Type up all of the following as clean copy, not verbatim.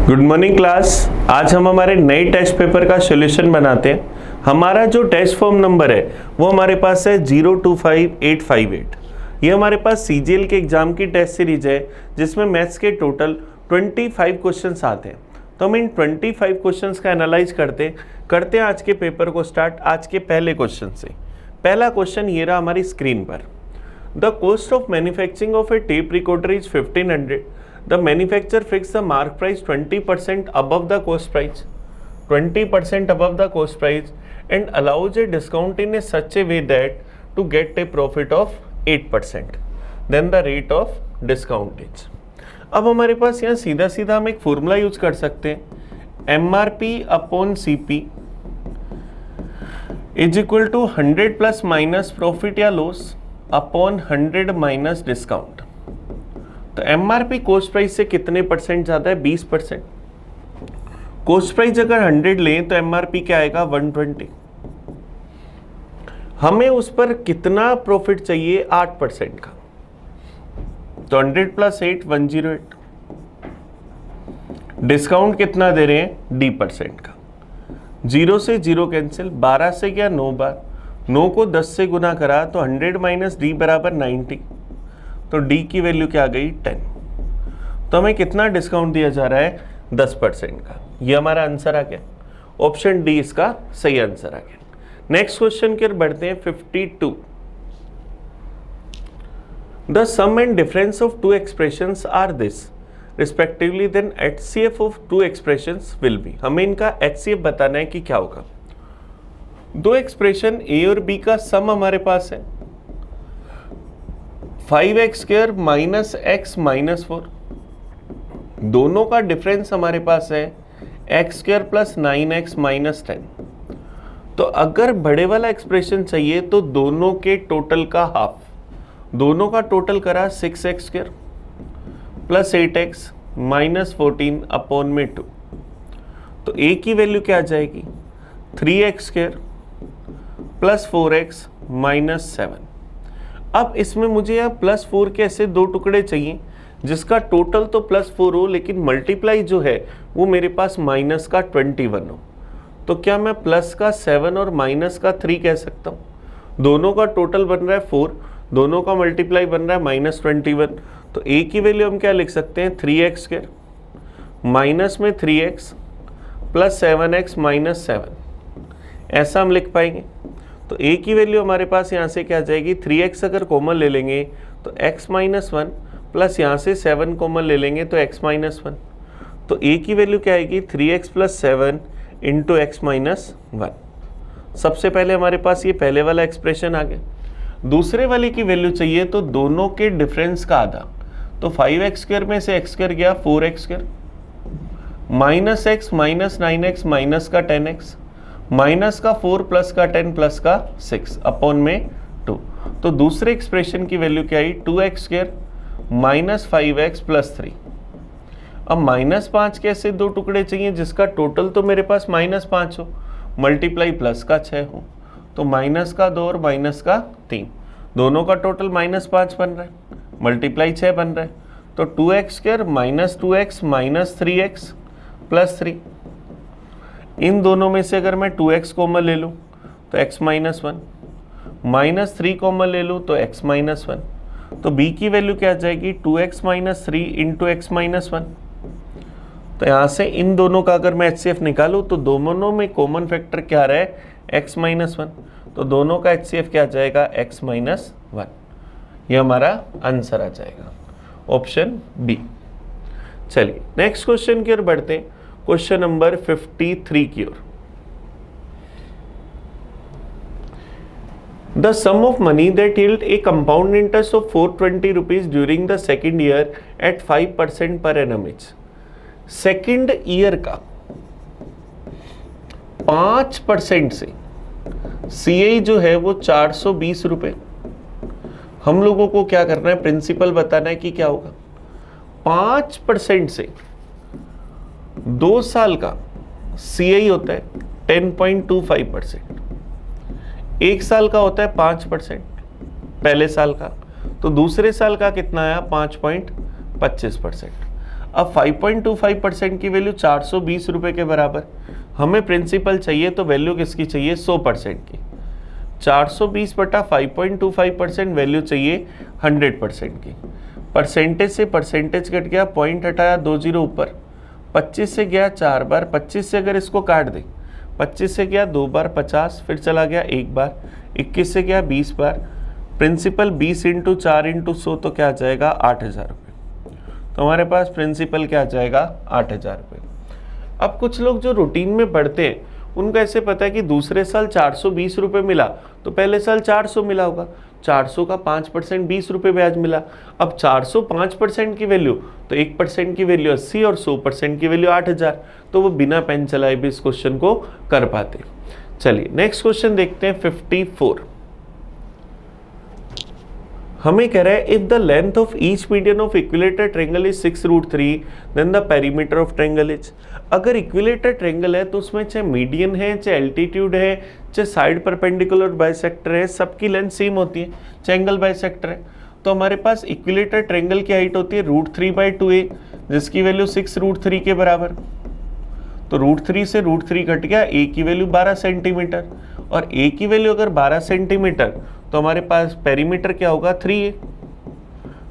Good morning class. आज हम हमारे नए टेस्ट पेपर का सॉल्यूशन बनाते हैं। हमारा जो टेस्ट फॉर्म नंबर है वो हमारे पास है 025858। ये हमारे पास सीजीएल के एग्जाम की टेस्ट सीरीज है जिसमें मैथ्स के टोटल 25 क्वेश्चंस आते हैं। तो हम इन 25 क्वेश्चंस का एनालाइज करते हैं आज के पेपर को स्टार्ट आज के पहले क्वेश्चन से। पहला क्वेश्चन ये रहा हमारी स्क्रीन पर। The cost of manufacturing of A tape recorder is 1500। The manufacturer fixed the mark price 20% above the cost price, 20% above the cost price, and allows a discount in a such a way that to get a profit of 8%. Then the rate of discount is. अब हमारे पास यहाँ सीधा सीधा हम एक formula use कर सकते हैं, MRP upon CP is equal to 100 plus minus profit या लॉस अपॉन 100 माइनस डिस्काउंट। तो एमआरपी कॉस्ट प्राइस से कितने परसेंट ज्यादा है? 20%। कॉस्ट प्राइस अगर 100 लें तो एमआरपी क्या आएगा? 120। हमें उस पर कितना प्रॉफिट चाहिए? 8% का। तो 100 प्लस 8 108। डिस्काउंट कितना दे रहे हैं? D% का। 0 से 0 कैंसिल, 12 से क्या 9 बार, 9 को 10 से गुना करा तो 100 माइनस D बराबर 90। तो D की वैल्यू क्या आ गई? 10। तो हमें कितना डिस्काउंट दिया जा रहा है? 10% का। ये हमारा आंसर आ गया। ऑप्शन डी इसका सही आंसर आ गया। नेक्स्ट क्वेश्चन की ओर बढ़ते हैं। 52 the sum and difference of two expressions are this respectively, then HCF of two expressions will be. हमें इनका HCF बताना है कि क्या होगा। दो एक्सप्रेशन A और B का सम हमारे पास है 5x square minus x minus 4। दोनों का डिफरेंस हमारे पास है x square plus 9x minus 10। तो अगर बड़े वाला एक्सप्रेशन चाहिए तो दोनों के टोटल का हाफ, दोनों का टोटल करा 6x square plus 8x minus 14 upon में 2। तो a की वैल्यू क्या आ जाएगी? 3x square plus 4x minus 7। अब इसमें मुझे यहाँ प्लस 4 के ऐसे दो टुकड़े चाहिए जिसका टोटल तो प्लस 4 हो लेकिन मल्टीप्लाई जो है वो मेरे पास माइनस का 21 हो। तो क्या मैं प्लस का 7 और माइनस का 3 कह सकता हूँ? दोनों का टोटल बन रहा है 4, दोनों का मल्टीप्लाई बन रहा है माइनस 21। तो a की वैल्यू हम क्या लिख सकते हैं? 3x स्क्वायर माइनस में 3x प्लस 7x माइनस 7, ऐसा हम लिख पाएंगे। तो a की वैल्यू हमारे पास यहाँ से क्या आ जाएगी? 3x अगर कॉमन ले लेंगे तो x माइनस 1 प्लस यहाँ से 7 कॉमन ले लेंगे तो x माइनस 1। तो a की वैल्यू क्या आएगी? 3x plus 7 into x minus 1। सबसे पहले हमारे पास ये पहले वाला एक्सप्रेशन आ गया। दूसरे वाले की वैल्यू चाहिए तो दोनों के डिफरेंस का आधा। तो 5x स्क्वायर में से x स्क्वायर गया 4x square minus x minus 9x minus का 10x माइनस का 4 प्लस का 10 प्लस का 6 अपॉन में 2। तो दूसरे एक्सप्रेशन की वैल्यू क्या आई? 2x square minus 5x plus 3। अब माइनस 5 के ऐसे दो टुकड़े चाहिए जिसका टोटल तो मेरे पास माइनस 5 हो, मल्टीप्लाई प्लस का 6 हो। तो माइनस का 2 और माइनस का 3, दोनों का टोटल माइनस 5 बन रहा है, मल्टीप्लाई 6 बन रहा है। तो 2x square minus 2x minus 3x plus 3। इन दोनों में से अगर मैं 2x कॉमन ले लूँ तो x माइनस 1, माइनस 3 कॉमन ले लूँ तो x माइनस 1। तो b की वैल्यू क्या आ जाएगी? 2x minus 3 into x minus 1। तो यहाँ से इन दोनों का अगर मैं HCF निकालूँ तो दोनों में कॉमन फैक्टर क्या आ रहा है? x minus 1। तो दोनों का HCF क्या आ जाएगा? x minus 1। ये हमारा आंसर आ जाएगा, ऑप्शन बी। चलिए नेक्स्ट क्वेश्चन की ओर बढ़ते हैं। क्वेश्चन नंबर 53 की ओर। The sum of money that yield a compound interest of 420 rupees during the second year at 5% per annum is. Second year का 5% से CI जो है वो 420 रुपए। हम लोगों को क्या करना है? प्रिंसिपल बताना है कि क्या होगा। 5% से 2 साल का CI होता है 10.25%, 1 साल का होता है 5% पहले साल का, तो दूसरे साल का कितना आया? 5.25%। अब 5.25% की वैल्यू 420 रुपये के बराबर, हमें प्रिंसिपल चाहिए तो वैल्यू किसकी चाहिए 100% की। 420 बटा 5.25% वैल्यू चाहिए 100% की। परसेंटेज से परसेंटेज कट गया, पॉइंट हटाया 20 ऊपर, 25 से गया 4 बार, 25 से अगर इसको काट दे, 25 से गया 2 बार 50, फिर चला गया 1 बार, 21 से गया 20 बार, प्रिंसिपल 20 इंटू 4 इंटू 100 तो क्या आ जाएगा 8000 रुपये। तो हमारे पास प्रिंसिपल क्या आ जाएगा 8000 रुपये। अब कुछ लोग जो रूटीन में पढ़ते हैं उनको ऐसे पता है कि दूसरे साल 420 रुपये मिला तो पहले साल 400 मिला होगा, 400 का 5% 20 रुपये ब्याज मिला। अब 400 5% की वैल्यू तो 1% की वैल्यू 80 और 100% की वैल्यू 8000, तो वो बिना पेन चलाए भी इस क्वेश्चन को कर पाते। चलिए नेक्स्ट क्वेश्चन देखते हैं 54। हमें कह रहा है if the length of each median of equilateral triangle is 6√3 then the perimeter of triangle is. अगर इक्विलेटर ट्रायंगल है तो उसमें चाहे मीडियन है, चाहे एल्टीट्यूड है, चाहे साइड परपेंडिकुलर बाइसेक्टर है, सबकी लेंथ सेम होती है, चाहे एंगल बाइसेक्टर है। तो हमारे पास इक्विलेटर ट्रायंगल की हाइट होती है √3/2a जिसकी वैल्यू 6√3 के बराबर। तो √3 से √3 घट गया, a की वैल्यू 12 सेंटीमीटर, और a की वैल्यू अगर 12 सेंटीमीटर तो हमारे पास पेरीमीटर क्या होगा 3a।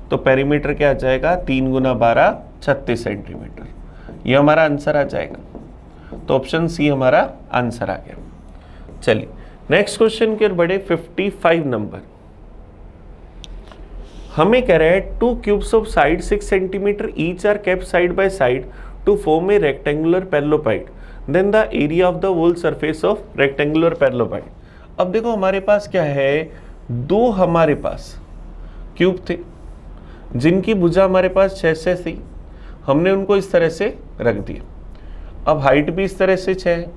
तो पेरीमीटर क्या आ जाएगा 3 गुना 12 36 सेंटीमीटर। ये हमारा आंसर आ जाएगा। तो ऑप्शन सी हमारा आंसर आ गया। चलिए नेक्स्ट क्वेश्चन की ओर बढ़े 55 नंबर। हमें कह रहा है 2 cubes of side 6 centimetre each are kept side by side to form a rectangular parallelepiped, then the area of the whole surface of rectangular parallelepiped. अब देखो हमारे पास क्या है, 2 हमारे पास क्यूब थे जिनकी भुजा हमारे पास 6 थी, हमने उनको इस तरह से रख दिया। अब हाइट भी इस तरह से 6 है।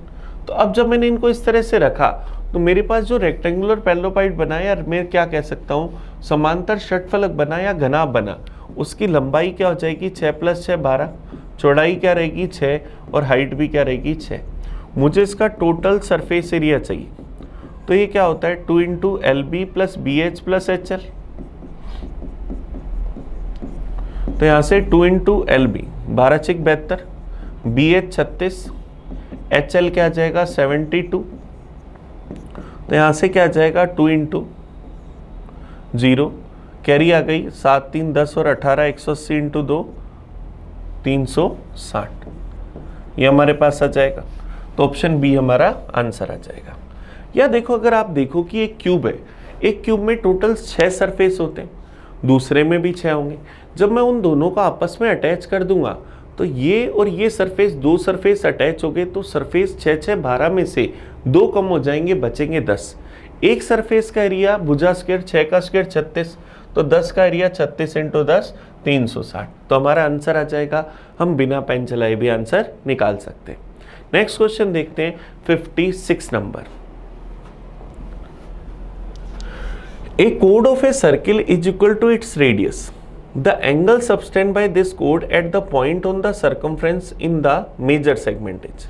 तो अब जब मैंने इनको इस तरह से रखा तो मेरे पास जो रेक्टेंगुलर पैरेललोपाइड बना, या मैं क्या कह सकता हूँ समांतर षटफलक बना या घनाभ बना, उसकी लंबाई क्या हो जाएगी 6 + 6 12, चौड़ाई क्या रहेगी 6 और हाइट भी क्या रहेगी 6। मुझे इसका टोटल सरफेस एरिया चाहिए। तो ये क्या होता है 2 × LB + BH + HL। तो यहाँ से 2 × LB 12 × 72, BH 36, HL क्या आ जाएगा 72। तो यहाँ से क्या आ जाएगा 2 × 0, कैरी आ गई 7 3 10 और 18, 180 × 2 360, ये हमारे पास आ जाएगा। तो ऑप्शन बी हमारा आंसर आ जाएगा। या देखो अगर आप देखो कि एक क्यूब है, एक क्यूब में टोटल 6 सरफेस होते हैं, दूसरे में भी 6 होंगे। जब मैं उन दोनों को आपस में अटैच कर दूंगा तो ये और ये सरफेस, 2 सरफेस अटैच हो गए, तो सरफेस 6 6 12 में से 2 कम हो जाएंगे, बचेंगे 10। एक सरफेस का एरिया भुजा स्क्वायर 6 का स्क्वायर 36, तो 10 का एरिया 36 × 10 360। तो हमारा आंसर आ जाएगा। हम बिना पेन चलाए भी आंसर निकाल सकते हैं। नेक्स्ट क्वेश्चन देखते हैं 56 number. A chord of a circle is equal to its radius. The angle subtended by this chord at the point on the circumference in the major segment is.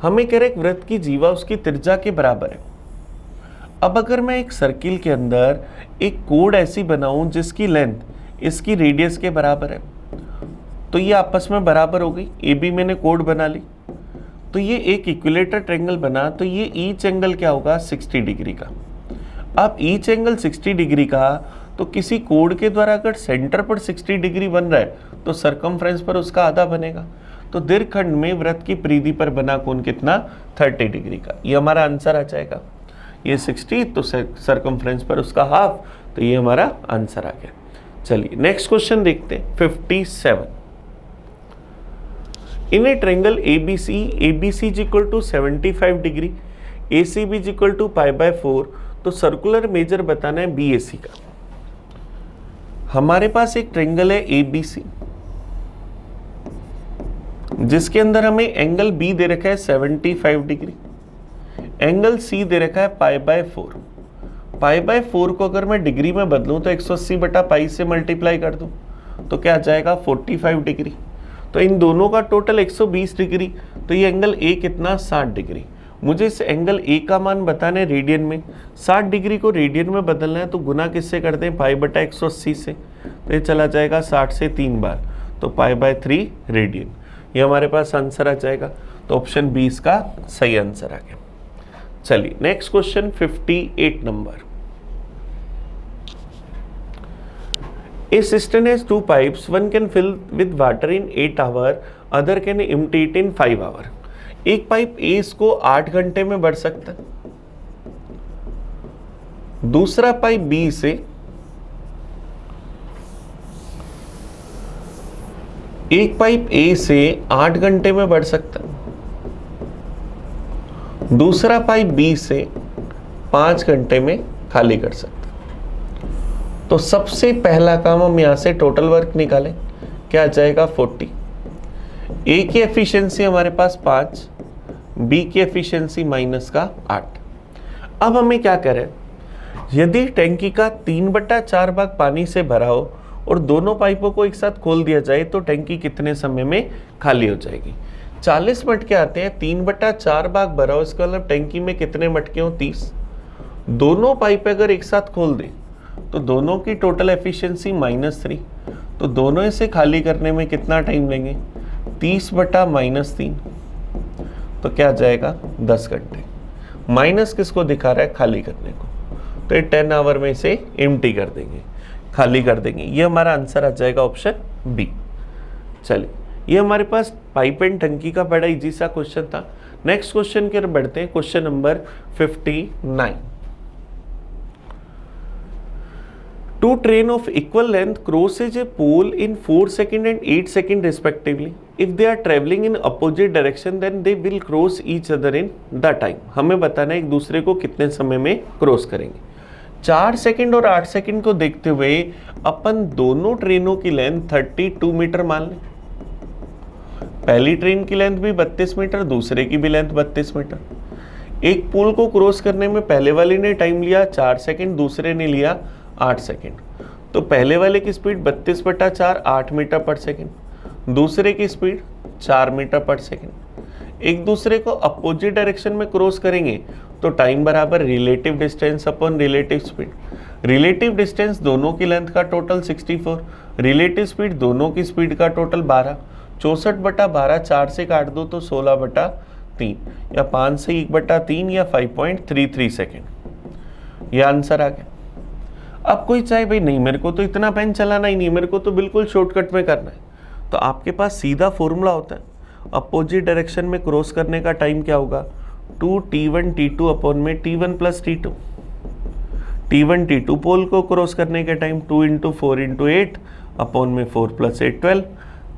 हमें कह रहे एक वृत्त की जीवा उसकी त्रिज्या के बराबर है। अब अगर मैं एक सर्किल के अंदर एक कोड ऐसी बनाऊं जिसकी लेंथ इसकी रेडियस के बराबर है, तो ये आपस में बराबर हो गई। ए बी मैंने कोड बना ली, तो ये एक इक्विलेटर ट्रायंगल बना, तो ये ईच एंगल क्या होगा 60 डिग्री का। अब ईच एंगल 60 डिग्री का, तो किसी कोड के द्वारा अगर सेंटर पर 60 डिग्री बन रहा है तो सरकमफ्रेंस पर उसका आधा बनेगा। तो दीर्घखंड में वृत्त की परिधि पर बना कोण कितना 30 डिग्री का। ये हमारा आंसर आ जाएगा। ये 60 तो सरकमफ्रेंस पर उसका हाफ, तो ये हमारा आंसर आ गया। चलिए नेक्स्ट क्वेश्चन देखते हैं 57। In a triangle ABC is equal to 75 degree, ACB is equal to π/4, तो सर्कुलर मेजर बताना है BAC का। हमारे पास एक ट्रायंगल है ABC जिसके अंदर हमें एंगल B दे रखा है 75 डिग्री, एंगल C दे रखा है π/4। π/4 को अगर मैं डिग्री में बदलूं तो 180/π से मल्टीप्लाई कर दूं तो क्या आ जाएगा 45 डिग्री। तो इन दोनों का टोटल 120 डिग्री, तो ये एंगल A कितना 60 डिग्री। मुझे इस एंगल A का मान बताना है रेडियन में, 60 डिग्री को रेडियन में बदलना है, तो गुना किससे करते हैं π/180 से, तो ये चला जाएगा 60 से 3 बार, तो π/3 रेडियन। ये हमारे पास आंसर आ जाएगा। तो ऑप्शन बी इसका सही आंसर आ गया। चलिए next question 58 number. A cistern has 2 pipes. One can fill with water in 8 hours, other can empty it in 5 hours. एक पाइप A इसको 8 घंटे में भर सकता है, दूसरा पाइप B से एक पाइप A से 8 घंटे में भर सकता है, दूसरा पाइप B से 5 घंटे में खाली कर सकता है। तो सबसे पहला काम हम यहां से टोटल वर्क निकालें, क्या आ जाएगा 40। ए की एफिशिएंसी हमारे पास 5, बी की एफिशिएंसी माइनस का 8। अब हमें क्या करें, यदि टैंकी का 3/4 भाग पानी से भरा हो और दोनों पाइपों को एक साथ खोल दिया जाए तो टैंकी कितने समय में खाली हो जाएगी। 40 मटके आते हैं, 3/4 भाग भरा हो, इसका मतलब टैंकी में कितने मटके हो 30। दोनों पाइप अगर एक साथ खोल दें तो दोनों की टोटल एफिशिएंसी -3, तो दोनों इसे खाली करने में कितना टाइम लेंगे 30/-3, तो क्या जाएगा 10 घंटे। माइनस किसको दिखा रहा है, खाली करने को, तो ये 10 आवर में इसे एम्प्टी कर देंगे, खाली कर देंगे। ये हमारा आंसर आ जाएगा ऑप्शन बी। चलिए ये हमारे पास पाइप एंड टंकी का बड़ा इजी सा क्वेश्चन था। नेक्स्ट क्वेश्चन की तरफ बढ़ते हैं, question number 59। Two train of equal length crosses a pole in 4 seconds and 8 seconds respectively. If they are traveling in opposite direction, then they will cross each other in the time. हमें बताना है एक दूसरे को कितने समय में cross करेंगे। 4 सेकंड और 8 सेकंड को देखते हुए अपन दोनों ट्रेनों की लेंथ 32 मीटर मान लें। पहली ट्रेन की लेंथ भी 32 मीटर, दूसरे की भी लेंथ 32 मीटर। एक पोल को क्रॉस करने में पहले वाले ने टाइम लिया 4 सेकंड, दूसरे ने लिया 8 सेकेंड। तो पहले वाले की स्पीड 32/4 8 मीटर पर सेकेंड, दूसरे की स्पीड 4 मीटर पर सेकेंड। एक दूसरे को अपोजिट डायरेक्शन में क्रॉस करेंगे तो टाइम बराबर relative distance upon relative speed. Relative distance दोनों की लेंथ का टोटल 64, रिलेटिव स्पीड दोनों की स्पीड का टोटल 12। 64/12 4 से काट दो तो 16/3 या 5 से 1/3 या 5.33 सेकेंड। यह आंसर आ गया। अब कोई चाहे भाई नहीं मेरे को तो इतना पेन चलाना ही नहीं, मेरे को तो बिल्कुल शॉर्टकट में करना है, तो आपके पास सीधा फॉर्मूला होता है, अपोजिट डायरेक्शन में क्रॉस करने का टाइम क्या होगा 2t1 t2 अपॉन में t1 plus t2। t1 t2 पोल को क्रॉस करने के टाइम 2 × 4 × 8 अपॉन में 4 + 8 12।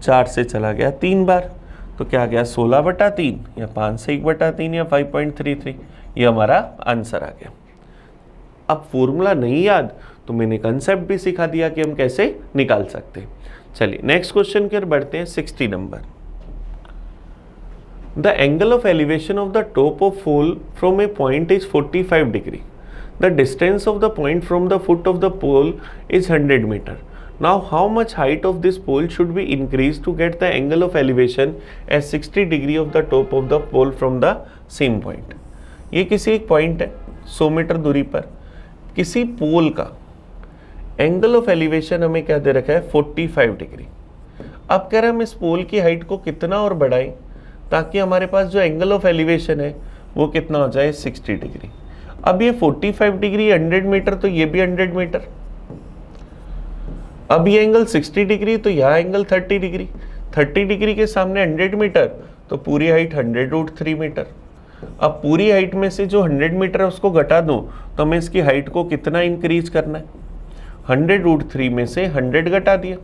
4 से चला गया 3 बार, तो क्या गया 16/3 या 5 से 1/3 या 5.33। ये हमारा आंसर आ गया। अब फॉर्मूला नहीं याद तो मैंने कंसेप्ट भी सिखा दिया कि हम कैसे निकाल सकते हैं। चलिए नेक्स्ट क्वेश्चन की ओर बढ़ते हैं, 60 number. The angle of elevation of the top of pole from a point is 45 degree. The distance of the point from the foot of the pole is 100 metre. Now how much height of this pole should be increase to get the angle of elevation at 60 degree of the top of the pole from the same point. ये किसी एक point है 100 metre दूरी पर, किसी पोल का angle of elevation हमें क्या दे रखा है 45 डिग्री। अब कह रहे हम इस पोल की हाइट को कितना और बढ़ाएं ताकि हमारे पास जो एंगल ऑफ एलिवेशन है वो कितना हो जाए 60 डिग्री। अब ये 45 डिग्री 100 मीटर, तो ये भी 100 मीटर। अब ये एंगल 60 डिग्री, तो यहाँ एंगल 30 डिग्री। 30 डिग्री के सामने 100 मीटर, तो पूरी हाइट 100√3 मीटर। अब पूरी हाइट में से जो 100 मीटर है उसको घटा दो तो हमें इसकी हाइट को कितना इंक्रीज करना है, 100√3 में से 100 घटा दिया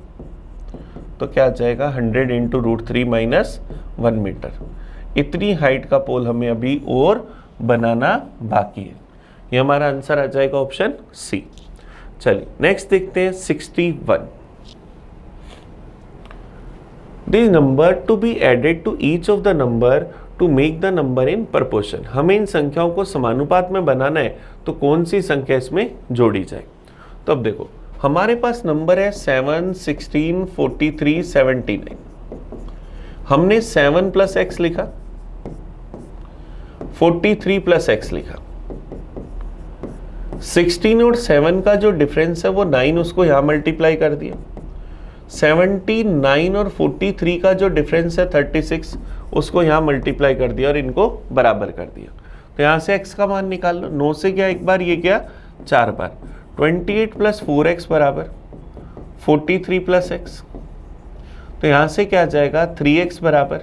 तो क्या आ जाएगा 100 × √3 - 1 मीटर। इतनी हाइट का पोल हमें अभी और बनाना बाकी है। ये हमारा आंसर आ जाएगा ऑप्शन सी। चलिए नेक्स्ट देखते हैं 61। This number to be added to each of the number to make the number in proportion. हमें इन संख्याओं को समानुपात में बनाना है तो कौन सी संख्या इसमें जोड़ी जाए। तो अब देखो हमारे पास नंबर है 7, 16, 43, 79। हमने 7 + x लिखा, 43 + x लिखा। 16 और 7 का जो डिफरेंस है वो 9, उसको यहां मल्टीप्लाई कर दिया 79 और 43 का जो डिफरेंस है 36, उसको यहाँ मल्टीप्लाई कर दिया और इनको बराबर कर दिया। तो यहाँ से x का मान निकाल लो। 9 से गया एक बार, ये गया 4 बार। 28 प्लस 4x बराबर 43 प्लस x। तो यहाँ से क्या आ जाएगा 3x बराबर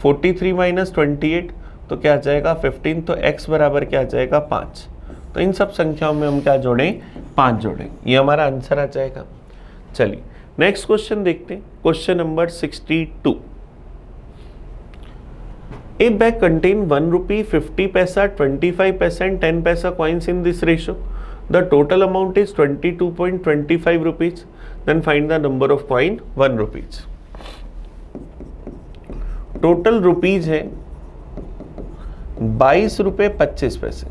43 माइनस 28, तो क्या आ जाएगा 15। तो x बराबर क्या आ जाएगा 5। तो इन सब संख्याओं में हम क्या जोड़ें, 5 जोड़ें, ये हमारा आंसर आ जाएगा। चलिए नेक्स्ट क्वेश्चन देखते हैं, question number 62। A bag contain 1 rupee, 50 paisa, 25 paisa and 10 paisa coins in this ratio. The total amount is 22.25 rupees. Then find the number of coin 1 rupees. Total rupees है 22 रुपये 25 पैसे,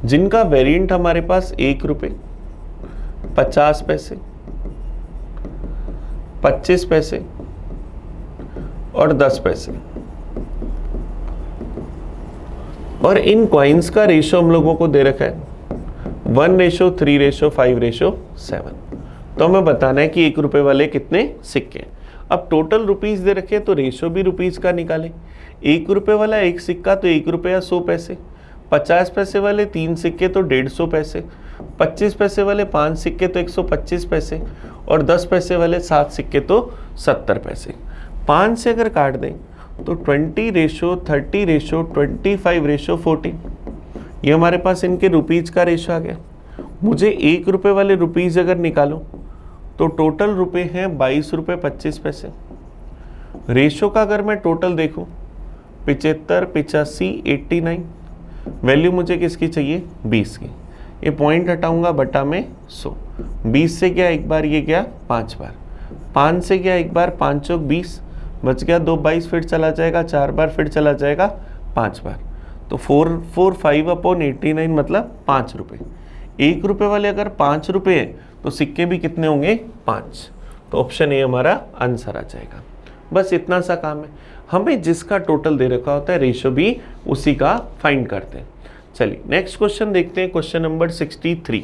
जिनका variant हमारे पास 1 रुपये 50 पैसे, 25 पैसे और 10 पैसे। और इन कॉइन्स का रेशो हम लोगों को दे रखा है 1:3:5:7। तो हमें बताना है कि 1 रुपए वाले कितने सिक्के। अब टोटल रुपीस दे रखे तो रेशो भी रुपीस का निकालें। 1 रुपए वाला 1 सिक्का तो 1 रुपया 100 पैसे, 50 पैसे वाले 3 सिक्के तो 150 पैसे, 25 पैसे वाले 5 सिक्के तो 125 पैसे और 10 पैसे वाले 7 सिक्के तो 70 पैसे। 5 से अगर काट दें तो 20:30:25:40, ये हमारे पास इनके रुपीज का रेशो आ गया। मुझे 1 रुपए वाले रुपीज अगर निकालो तो टोटल रुपए हैं 22 रुपये 25 पैसे। रेशो का अगर मैं टोटल देखूं 75, 85, 89, वैल्यू मुझे किसकी चाहिए 20 की। ये पॉइंट हटाऊंगा बटा में 100। 20 से गया एक बार, ये गया 5 बार। 5 से गया एक बार, 5 चौक 20, बच गया 2 22, फिर चला जाएगा 4 बार, फिर चला जाएगा 5 बार। तो 445/89 मतलब 5 रुपये। 1 रुपए वाले अगर 5 रुपये है तो सिक्के भी कितने होंगे 5। तो ऑप्शन ए हमारा आंसर आ जाएगा। बस इतना सा काम है, हमें जिसका टोटल दे रखा होता है रेशो भी उसी का फाइंड करते हैं। चलिए नेक्स्ट क्वेश्चन देखते हैं, question number 63।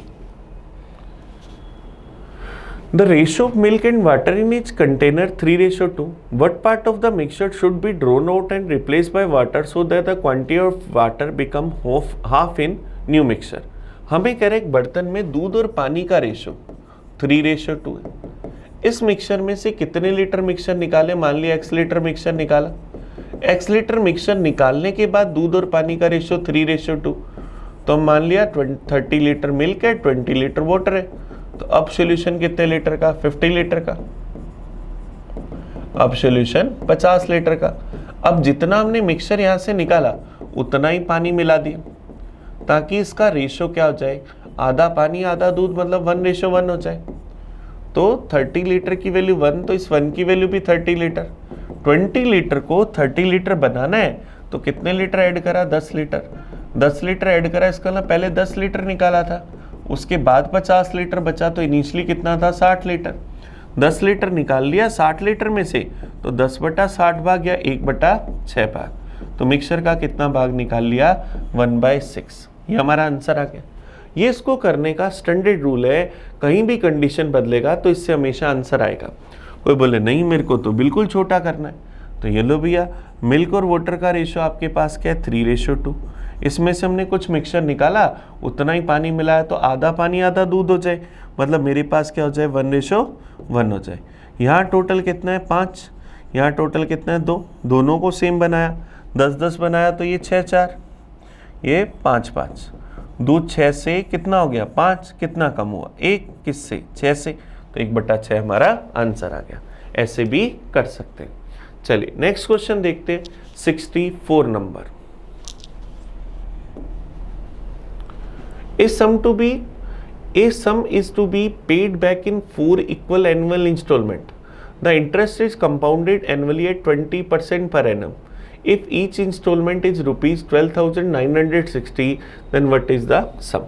The ratio of milk and water in each container 3:2. What part of the mixture should be drawn out and replaced by water so that the quantity of water become half in new mixture? हमें कह रहे एक बर्तन में दूध और पानी का रेशो 3:2 है। इस मिक्सचर में से कितने लीटर मिक्सचर निकाले? मान लिया x लीटर मिक्सचर निकाला। x लीटर मिक्सचर निकालने के बाद दूध और पानी का रेशो 3:2, तो हम मान लिया 30 लीटर मिल्क है, 20 लीटर वाटर है। तो अब सॉल्यूशन कितने लीटर का? 50 लीटर का। अब सॉल्यूशन 50 लीटर का। अब जितना हमने मिक्सचर यहाँ से निकाला उतना ही पानी मिला दिया ताकि इसका रेशो क्या हो जाए, आधा पानी आधा दूध, मतलब 1:1 हो जाए। तो 30 लीटर की वैल्यू 1, तो इस 1 की वैल्यू भी 30 लीटर। 20 लीटर को 30 लीटर बनाना है तो कितने लीटर ऐड करा? 10 लीटर। 10 लीटर ऐड करा, इसका ना पहले 10 लीटर निकाला था, उसके बाद 50 लीटर बचा, तो इनिशियली कितना था 60 लीटर। 10 लीटर निकाल लिया 60 लीटर में से, तो 10/60 भाग या 1/6 भाग, तो मिक्सचर का कितना भाग निकाल लिया 1/6। ये हमारा आंसर आ गया। ये इसको करने का स्टैंडर्ड रूल है, कहीं भी कंडीशन बदलेगा तो इससे हमेशा आंसर आएगा। कोई बोले नहीं मेरे को तो बिल्कुल छोटा करना है, तो ये लो भैया, मिल्क और वाटर का रेशो आपके पास क्या है 3:2। इसमें से हमने कुछ मिक्सचर निकाला, उतना ही पानी मिलाया, तो आधा पानी आधा दूध हो जाए, मतलब मेरे पास क्या हो जाए 1:1 हो जाए। यहाँ टोटल कितना है 5, यहाँ टोटल कितना है 2, दोनों को सेम बनाया, 10-10 बनाया, तो ये 6-4, ये 5-5, दूध 6 से कितना हो गया 5, कितना कम हुआ 1, किससे 6 से, तो 1/6 हमारा आंसर आ गया। ऐसे भी कर सकते हैं। चलिए नेक्स्ट क्वेश्चन देखते हैं, 64 number. A sum is to be paid back in 4 equal annual installment. The interest is compounded annually at 20% per annum. If each installment is rupees 12,960, then what is the sum?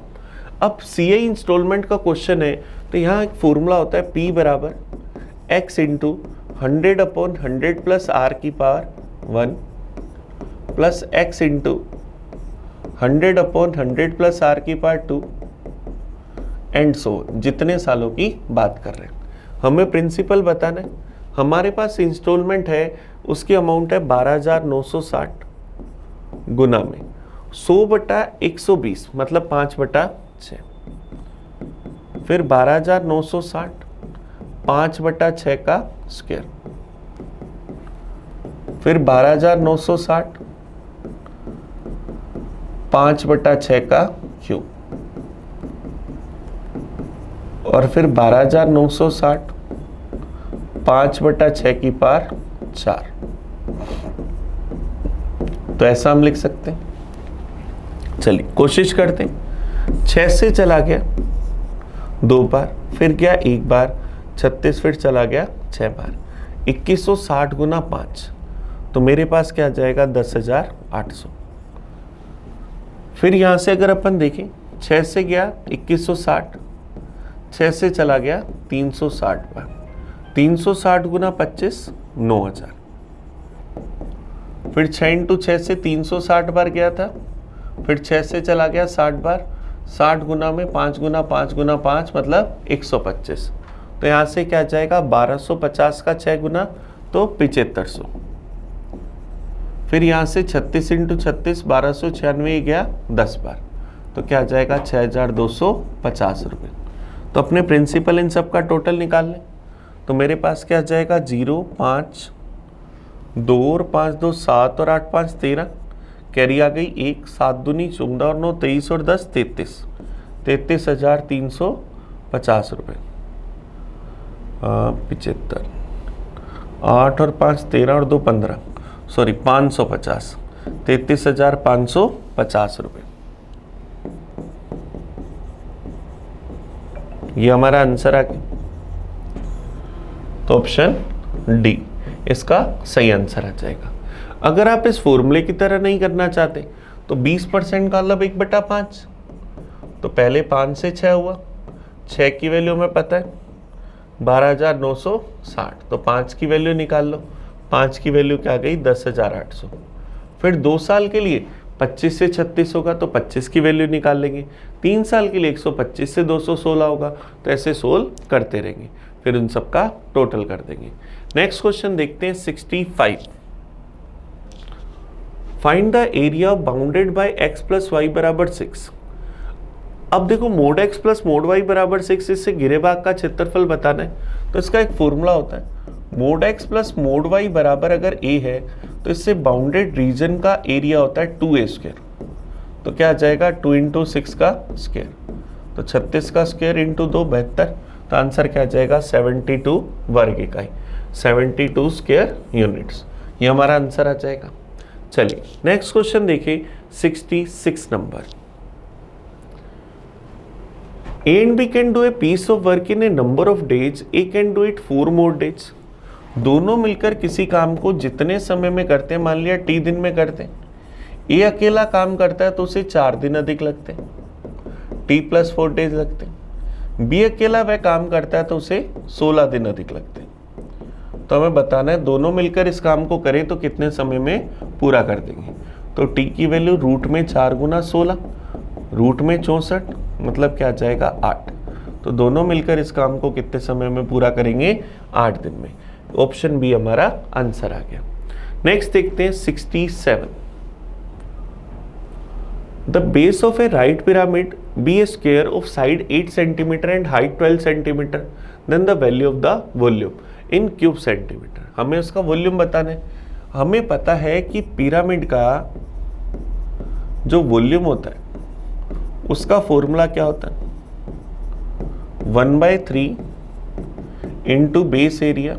अब CI instalment का question है, तो यहाँ एक formula होता है P बराबर x into 100/100 plus r की power 1 plus x into 100/100 plus r की पावर 2 एंड सो, जितने सालों की बात कर रहे हैं। हमें प्रिंसिपल बताना है। हमारे पास इंस्टॉलमेंट है, उसकी अमाउंट है 12,960 गुना में 100/120 मतलब 5/6, फिर 12,960 5/6 का स्क्वायर, फिर 12,960 5/6 का क्यूब, और फिर 12,960 5/6 की पावर 4। तो ऐसा हम लिख सकते हैं। चलिए कोशिश करते हैं। 6 से चला गया 2 बार, फिर गया 1 बार, 36 फिर चला गया 6 बार, 2160 गुना 5, तो मेरे पास क्या आ जाएगा 10,800। फिर यहां से अगर अपन देखें, 6 से गया 2160, 6 से चला गया 360 बार, 360 गुना 25 9,000, फिर 6 × 6 से 360 बार गया था, फिर 6 से चला गया 60 बार, 60 गुना में 5 गुना 5 गुना 5 मतलब 125, तो यहाँ से क्या जाएगा 1250 का 6 गुना तो 7500। फिर यहाँ से 36 × 36 1296 गया 10 बार, तो क्या जाएगा 6,250 रुपये। तो अपने प्रिंसिपल इन सब का टोटल निकाल लें, तो मेरे पास क्या जाएगा 0 5 2 और 5 2 7 और 8 5 13, कैरी आ गई 1 7 दूनी 14 और 9 23 और 10 33, 33,350 रुपये। 75 8 और 5 13 और 2 15, सॉरी 550, 33,550 रुपये। ये हमारा आंसर आ गया। तो ऑप्शन डी इसका सही आंसर आ जाएगा। अगर आप इस फॉर्मूले की तरह नहीं करना चाहते तो 20% का मतलब 1/5, तो पहले 5 से 6 हुआ, 6 की वैल्यू हमें पता है 12,960, तो 5 की वैल्यू निकाल लो, 5 की वैल्यू क्या गई 10,800। फिर 2 साल के लिए 25 से 36 होगा तो 25 की वैल्यू निकाल लेंगे, 3 साल के लिए 125 से 216 होगा, तो ऐसे सोल्व करते रहेंगे, फिर उन सब का टोटल कर देंगे। नेक्स्ट क्वेश्चन देखते हैं 65। Find the area bounded by x + y = 6। अब देखो mod x + mod y = 6, इससे घिरे भाग का क्षेत्रफल बताना है, तो इसका एक फॉर्मूला होता है mod x + mod y बराबर अगर a है तो इससे बाउंडेड रीजन का एरिया होता है 2a², तो क्या आ जाएगा 2 × 6 का स्क्वायर, तो 36 का स्क्वायर × 2 72, तो आंसर क्या आ जाएगा 72 वर्ग इकाई, 72 स्क्वायर यूनिट्स, ये हमारा आंसर आ जाएगा। चलिए नेक्स्ट क्वेश्चन देखिए 66 number. A and B can do a piece of work in a number of days. A can do it 4 more days. दोनों मिलकर किसी काम को जितने समय में करते हैं, मान लिया T दिन में करते हैं, A अकेला काम करता है तो उसे 4 दिन अधिक लगते हैं, T + 4 डेज लगते हैं। B अकेला वह काम करता है तो उसे 16 दिन अधिक लगते हैं। तो हमें बताना है दोनों मिलकर इस काम को करें तो कितने समय में पूरा कर देंगे। तो T की वैल्यू रूट में 4 × 16, रूट में 64, मतलब क्या जाएगा 8, तो दोनों मिलकर इस काम को कितने समय में पूरा करेंगे 8 दिन में। ऑप्शन बी हमारा आंसर आ गया। नेक्स्ट देखते हैं 67। The base of a right pyramid be a square of side 8 centimetre and height 12 centimetre, then the value of the volume in cube centimetre. हमें उसका वॉल्यूम बताना है। हमें पता है कि पिरामिड का जो वॉल्यूम होता है उसका फॉर्मूला क्या होता है 1/3 इंटू बेस एरिया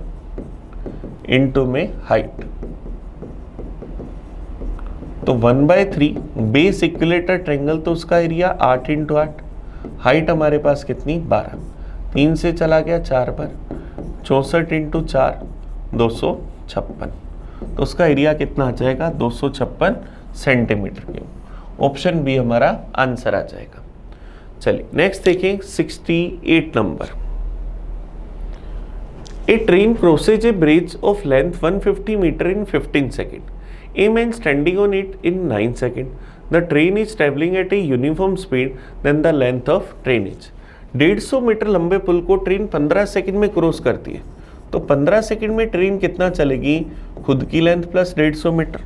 इंटू में हाइट। तो 1/3 बेस इक्विलेटर ट्रायंगल, तो उसका एरिया 8 × 8, हाइट हमारे पास कितनी 12, 3 से चला गया 4 बार, 64 × 4 256, तो उसका एरिया कितना आ जाएगा 256 सेंटीमीटर क्यूब। ऑप्शन बी हमारा आंसर आ जाएगा। चलिए नेक्स्ट देखें 68 number. A train crosses a bridge of length 150 metre in 15 second. A man standing on it in 9 seconds. The train is traveling at a uniform speed than the length of train is. 150 metre लंबे पुल को train 15 second में cross करती है, तो 15 second में train कितना चलेगी, खुद की लेंथ प्लस 150 मीटर।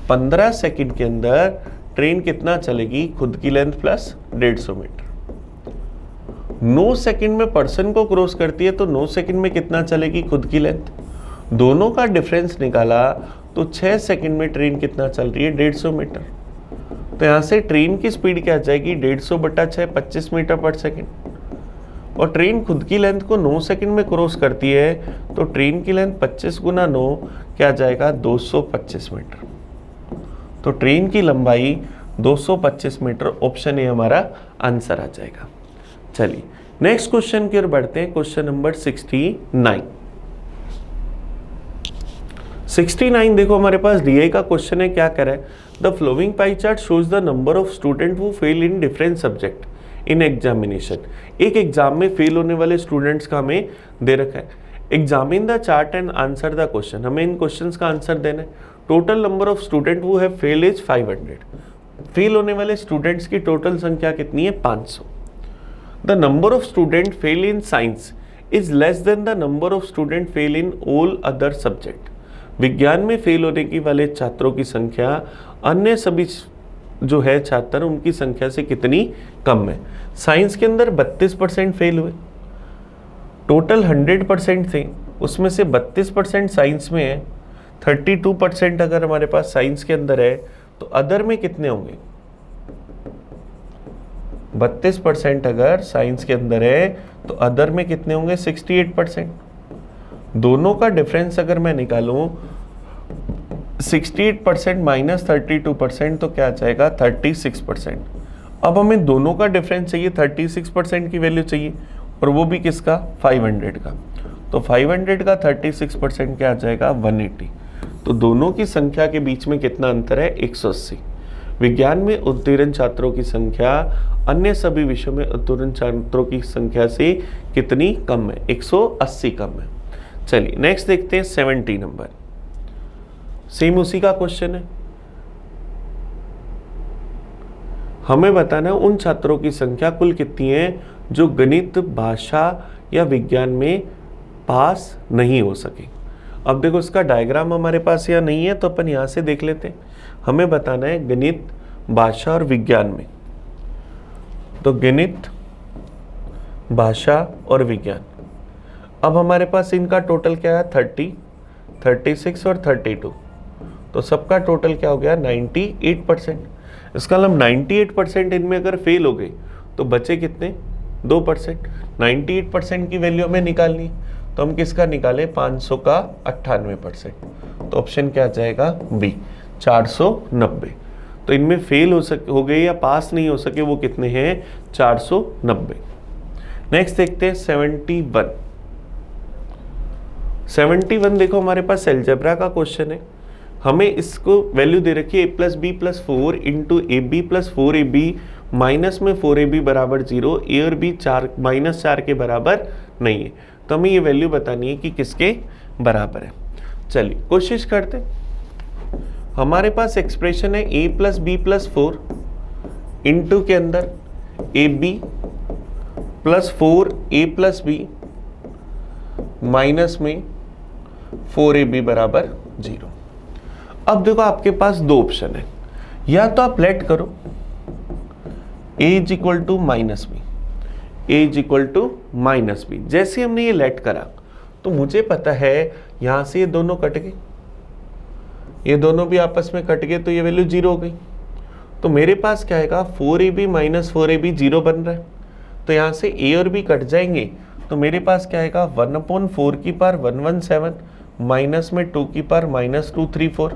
15 सेकंड के अंदर ट्रेन कितना चलेगी, खुद की लेंथ प्लस 150 मीटर। 9 सेकंड में पर्सन को क्रॉस करती है, तो 9 सेकंड में कितना चलेगी, खुद की लेंथ। दोनों का डिफरेंस निकाला तो 6 सेकंड में ट्रेन कितना चल रही है, 150 मीटर। तो यहाँ से ट्रेन की स्पीड क्या आ जाएगी, 150 बटा 6, 25 मीटर पर सेकंड। और ट्रेन खुद की लेंथ को 9 सेकंड में क्रॉस करती है, तो ट्रेन की लेंथ 25 गुना 9 क्या आ जाएगा, 225 मीटर। तो ट्रेन की लंबाई 225 मीटर, ऑप्शन ए हमारा आंसर आ जाएगा। चलिए नेक्स्ट क्वेश्चन की ओर बढ़ते हैं, क्वेश्चन नंबर 69 देखो हमारे पास डीआई का क्वेश्चन है, क्या कह रहा है, the flowing pie chart shows the number of student who fail in different subject in examination. एक एग्जाम में फेल होने वाले स्टूडेंट्स का हमें दे रखा है। Examine the chart and answer the question, हमें इन क्वेश्चंस का आंसर देना है। Total number of student who have fail is 500। Fail होने वाले स्टूडेंट्स की टोटल संख्या कितनी है, 500। The number of student fail in science is less than the number of student fail in all other subject. विज्ञान में फेल होने की वाले छात्रों की संख्या अन्य सभी जो है छात्र उनकी संख्या से कितनी कम है। साइंस के अंदर 32% फेल हुए, टोटल 100% थे, उसमें से 32% साइंस में है, 32% अगर हमारे पास साइंस के अंदर है, तो अदर में कितने होंगे, 32% अगर साइंस के अंदर है तो अदर में कितने होंगे, 68%। दोनों का डिफरेंस अगर मैं निकालूं 68% माइनस 32%, तो क्या आ जाएगा, 36%। अब हमें दोनों का डिफरेंस चाहिए, 36% की वैल्यू चाहिए, और वो भी किसका, 500 का। तो 500 का 36% क्या आ जाएगा, 180। तो दोनों की संख्या के बीच में कितना अंतर है, 180। विज्ञान में उत्तीर्ण छात्रों की संख्या अन्य सभी विषयों में उत्तीर्ण छात्रों की संख्या से कितनी कम है, 180 कम है। चलिए नेक्स्ट देखते हैं 70 नंबर, सेम उसी का क्वेश्चन है। हमें बताना है उन छात्रों की संख्या कुल कितनी है जो गणित, भाषा या विज्ञान में पास नहीं हो सके। अब देखो इसका डायग्राम हमारे पास यहाँ नहीं है, तो अपन यहाँ से देख लेते हैं। हमें बताना है गणित, भाषा और विज्ञान में, तो गणित, भाषा और विज्ञान। अब हमारे पास इनका टोटल क्या है, 30, 36 और 32, तो सबका टोटल क्या हो गया, 98%। इसका मतलब 98% इनमें अगर फेल हो गए तो बचे कितने, 2%। 98% की वैल्यू हमें निकालनी है, तो हम किसका निकालें, 500 का 98%। तो ऑप्शन क्या आ जाएगा, बी, 490। तो इनमें फेल हो गए या पास नहीं हो सके वो कितने हैं, 490। नेक्स्ट देखते हैं 71 देखो हमारे पास अलजेब्रा का क्वेश्चन है। हमें इसको वैल्यू दे रखी है a+b+4 इंटू ab+4ab माइनस में 4ab बराबर 0, ए और बी -4 के बराबर नहीं है। तो हमें ये वैल्यू बतानी है कि किसके बराबर है। चलिए कोशिश करते हैं। हमारे पास एक्सप्रेशन है a+b+4 इंटू के अंदर ab+4a+b माइनस में 4ab बराबर 0। अब देखो आपके पास दो ऑप्शन है, या तो आप लेट करो a is equal to minus b, a is equal to minus b. जैसे हमने ये लेट करा तो मुझे पता है यहां से ये दोनों कट गए, ये दोनों भी आपस में कट गए, तो ये वैल्यू 0 हो गई। तो मेरे पास क्या आएगा, 4ab माइनस 4ab 0 बन रहा है, तो यहाँ से a और b कट जाएंगे, तो मेरे पास क्या आएगा, 1/4 की पावर 117 माइनस में 2 की पावर -234।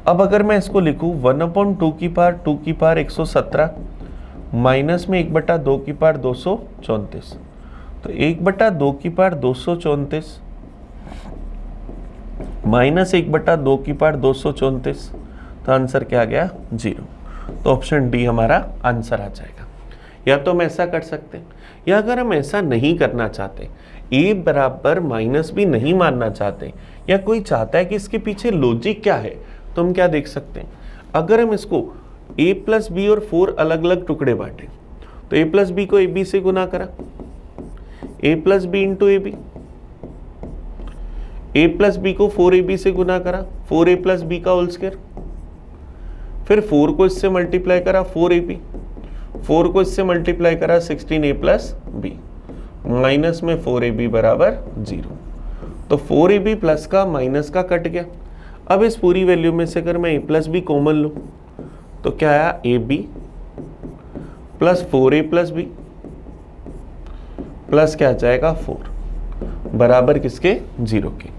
अब अगर मैं इसको लिखूँ 1/2 की पावर 2 की पावर 117 माइनस में 1/2 की पावर 234, तो 1/2 की पावर 234 माइनस 1/2 की पावर 234, तो आंसर क्या आ गया, 0। तो ऑप्शन डी हमारा आंसर आ जाएगा। या तो हम ऐसा कर सकते हैं, या अगर हम ऐसा नहीं करना चाहते, a बराबर माइनस बी नहीं मानना चाहते, या कोई चाहता है कि इसके पीछे लॉजिक क्या है, तो हम क्या देख सकते हैं। अगर हम इसको a+b और 4 अलग अलग टुकड़े बांटें, तो a प्लस बी को ए बी से गुना करा, a plus b into a b, a plus b को 4ab से गुना करा, 4a प्लस बी का होल स्क्वायर, फिर 4 को इससे मल्टीप्लाई करा 4ab, 4 को इससे मल्टीप्लाई करा 16a प्लस बी, माइनस में 4ab बराबर 0। तो 4ab प्लस का माइनस का कट गया। अब इस पूरी वैल्यू में से अगर मैं a प्लस बी कॉमन लूँ तो क्या आया, ab plus 4a plus b plus क्या आ जाएगा 4 बराबर किसके, 0 के।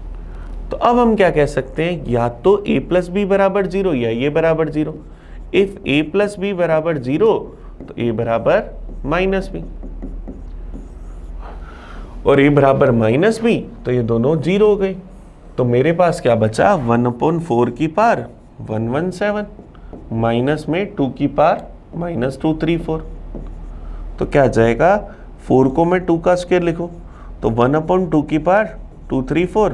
तो अब हम क्या कह सकते हैं, या तो a प्लस बी बराबर 0 या ये बराबर 0। इफ a प्लस बी बराबर 0 तो a बराबर माइनस बी, और a बराबर माइनस बी तो ये दोनों 0 हो गए। तो मेरे पास क्या बचा, 1/4 की पावर 117 माइनस में 2 की पावर माइनस 234। तो क्या जाएगा, 4 को मैं 2 का स्क्वायर लिखूं तो 1/2 की पावर 234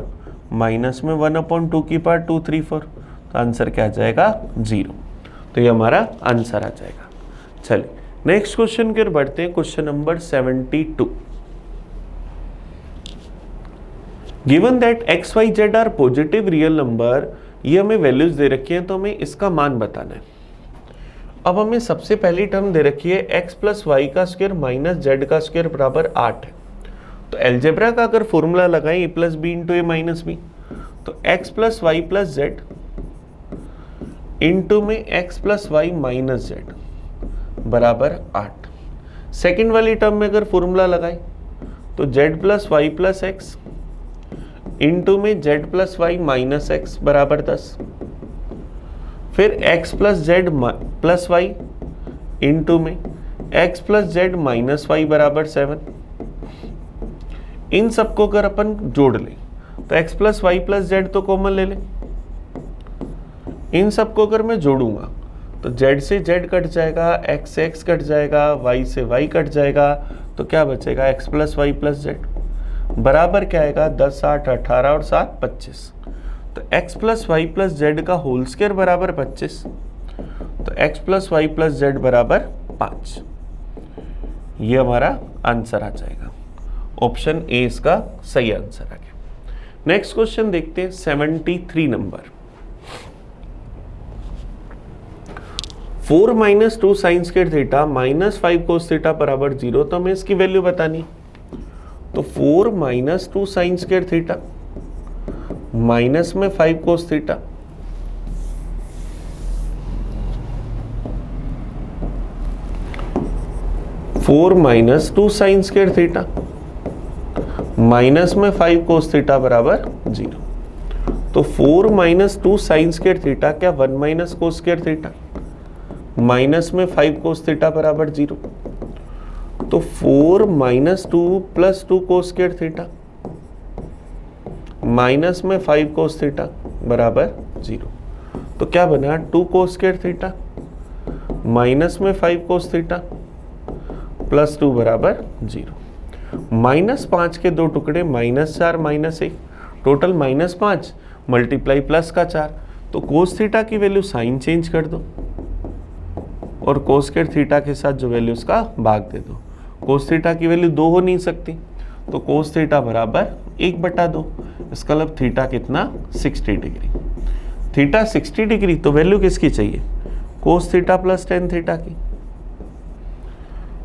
माइनस में 1/2 की पावर 234। तो आंसर क्या आ जाएगा, 0। तो ये हमारा आंसर आ जाएगा। चलिए नेक्स्ट क्वेश्चन की ओर बढ़ते हैं। Question number 72। Given that x y z are positive real number, ये हमें वैल्यूज दे रखी है तो हमें इसका मान बताना है। अब हमें सबसे पहली टर्म दे रखी है एक्स प्लस वाई का स्क्वायर माइनस जेड का स्क्वायर बराबर 8 है। तो एलजेब्रा का अगर फॉर्मूला लगाएं a plus b into a minus b, तो x plus Y plus z into में x plus y minus z बराबर 8। सेकेंड वाली टर्म में अगर फॉर्मूला लगाएं तो z plus Y plus x into में z plus y minus x बराबर 10, फिर x plus z plus y into में x plus z minus y बराबर 7। इन सबको अगर अपन जोड़ लें तो x plus Y plus z तो कॉमन ले लें। इन सबको अगर मैं जोड़ूंगा तो जेड से जेड कट जाएगा, एक्स से एक्स कट जाएगा, वाई से वाई कट जाएगा, तो क्या बचेगा, X plus Y plus Z बराबर क्या आएगा, 10 8 18 और 7 25। तो x plus Y plus z का होल स्क्वायर बराबर 25, तो x plus Y plus Z बराबर 5। ये हमारा आंसर आ जाएगा। ऑप्शन ए इसका सही आंसर आ गया। नेक्स्ट क्वेश्चन देखते हैं 73 number. 4 minus 2 sine square theta minus 5 cos theta बराबर 0, तो हमें इसकी वैल्यू बतानी। तो 4 minus 2 sine square theta minus में 5 cos theta, four minus 2 sine square theta minus में 5 कोस थीटा बराबर 0। तो 4 माइनस 2 साइन स्क्वायर थीटा क्या 1 minus cos square theta minus में 5 कोस थीटा बराबर 0। तो 4 minus 2 plus 2 cos square theta minus में 5 cos theta बराबर 0। तो क्या बना 2 कोस स्क्वायर थीटा माइनस में 5 कोस थीटा प्लस 2 बराबर 0। माइनस 5 के 2 टुकड़े -4 -1 टोटल -5 मल्टीप्लाई प्लस का 4। तो कोस थीटा की वैल्यू साइन चेंज कर दो और कोस स्क्वायर थीटा के साथ जो वैल्यू उसका भाग दे दो। कोस थीटा की वैल्यू 2 हो नहीं सकती, तो कोस थीटा बराबर 1/2। इसका मतलब थीटा कितना 60 डिग्री। थीटा 60 डिग्री तो वैल्यू किसकी चाहिए, cos theta plus tan theta की।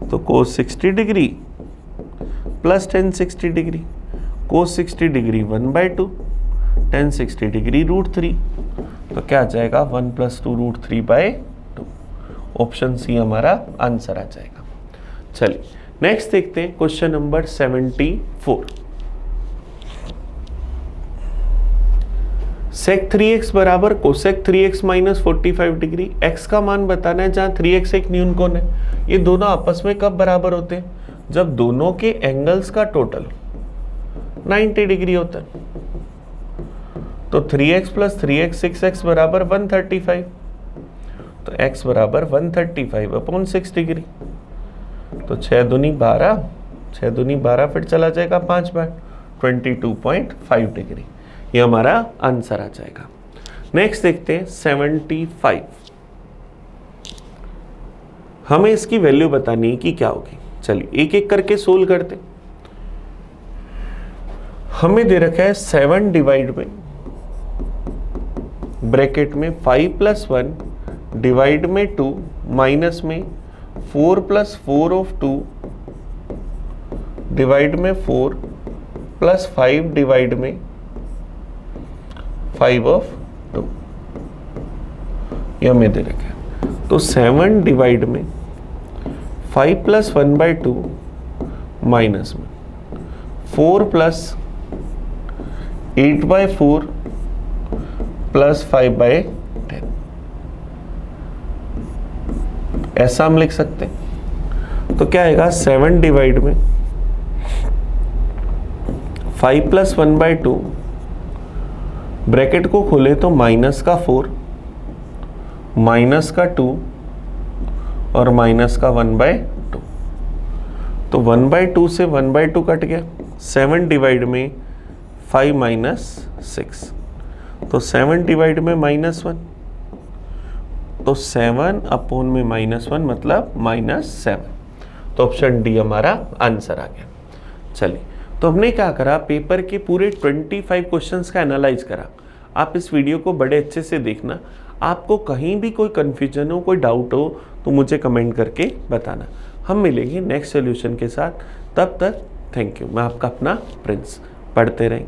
तो कोस 60 डिग्री प्लस टेन 60 डिग्री, कोस 60 डिग्री 1/2, टेन 60 डिग्री √3। तो क्या आ जाएगा 1 + 2 √3/2। ऑप्शन सी हमारा आंसर आ जाएगा। चलिए नेक्स्ट देखते हैं क्वेश्चन नंबर 74। सेक 3x बराबर cosec 3x minus 45 degree. x का मान बताना है जहां 3x एक न्यून कोण है। ये दोनों आपस में कब बराबर होते हैं, जब दोनों के एंगल्स का टोटल 90 डिग्री होता है। तो 3x + 3x 6x बराबर 135। तो x बराबर 135/6 डिग्री। तो 6 दूनी 12, 6 दूनी 12 फिर चला जाएगा 5 बार, 22.5 डिग्री। ये हमारा आंसर आ जाएगा। नेक्स्ट देखते हैं 75। हमें इसकी वैल्यू बतानी है कि क्या होगी। चलिए एक एक करके सोल्व करते। हमें दे रखा है 7 डिवाइड में ब्रैकेट में 5 + 1 डिवाइड में 2 माइनस में 4 + 4 ऑफ 2 डिवाइड में 4 + 5 डिवाइड में 5 ऑफ 2, यह हमें दे रखा है। तो 7 डिवाइड में 5 + 1/2 माइनस में 4 + 8/4 + 5/10, ऐसा हम लिख सकते हैं। तो क्या आएगा 7 डिवाइड में 5 + 1/2 ब्रैकेट को खोले तो माइनस का 4 माइनस का 2 और माइनस का 1/2, तो 1/2 से 1/2 कट गया। 7 डिवाइड में 5 - 6, तो 7 डिवाइड में -1, तो 7 अपॉन में -1 मतलब -7, तो ऑप्शन डी हमारा आंसर आ गया। चलिए तो हमने क्या करा, पेपर के पूरे 25 क्वेश्चंस का एनालाइज करा। आप इस वीडियो को बड़े अच्छे से देखना। आपको कहीं भी कोई कन्फ्यूजन हो, कोई डाउट हो तो मुझे कमेंट करके बताना। हम मिलेंगे नेक्स्ट सोल्यूशन के साथ, तब तक थैंक यू। मैं आपका अपना प्रिंस। पढ़ते रहें।